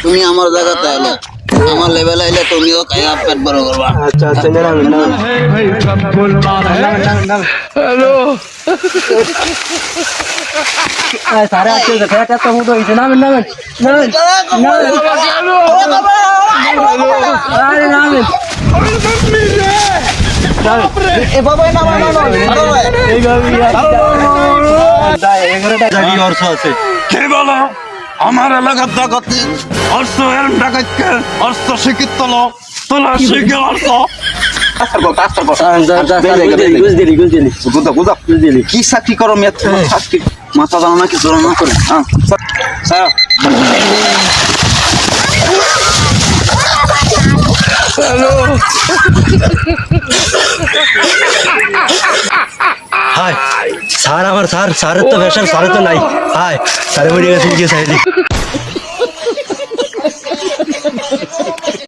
তুমি আমার জায়গাতে আইলে আমার লেভেল আইলে তুমিও খাইয়া পেট বড় করবা। আচ্ছা আচ্ছা হ্যালো সারা আছে দেখা তো মুদো হইছে নামেন নামেন নামেন আরে নামেন এ বাবা না না না এই গাবি দা 11টা জায়গা অর্থ আছে কে বলো আমার এলাকার ডাকাতি অর্থ এর ডাকাতকে অর্থ শিক্ষিত লোক তোলা শিখে অর্থ কি চাকরি করো মাথা জানো না কি জোর না করে হাই স্যার আমার স্যার স্যারের তো ভেসাল স্যারের তো নাই হাই স্যারে বলে গেছে কি সাইডে